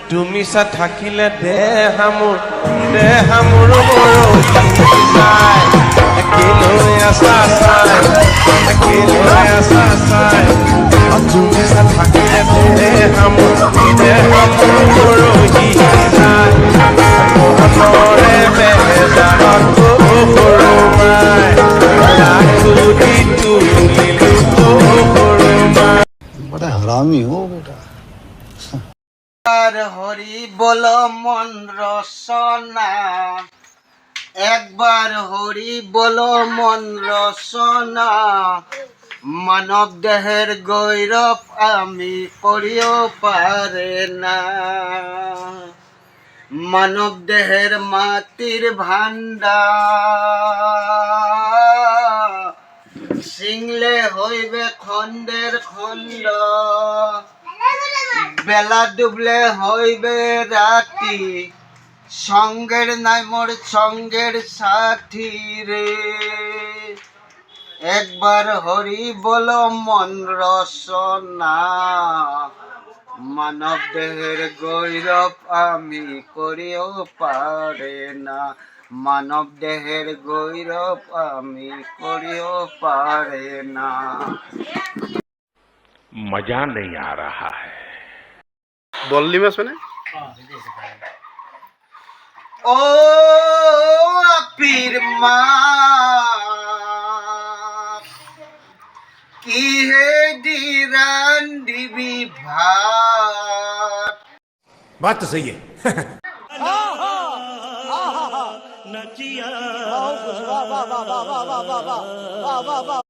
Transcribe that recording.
তুমি সা থাকিলে দেহামুর একেলৈ আছা চাই তুমি সা থাকিলে দেহামুর মৰহি যায় মনৰে বেজাৰত সৰুমাই লাখু দি তুলিলো সৰুমাই। बड़ा हरामी हो बेटा। হরি বল মন রসনা, একবার হরি বল মন রসনা, মানব দেহের গৌরব আমি করিও পারে না, মানব দেহের মাটির ভান্ডার সিংলে হইবে খন্ডের খন্ড, বেলা ডুবলে হইবে রাতি, সঙ্গের নাই মোর সঙ্গের সাথী রে, একবার হরি বল মন রসনা, মানব দেহের গৌরব আমি করিও পারে না, মানব দেহের গৌরব আমি করিও পারে না। मजा नहीं आ रहा है। বললি মাস মানে ও পীর মা কি হে ডিরান দিবি ভাত। बात तो सही है।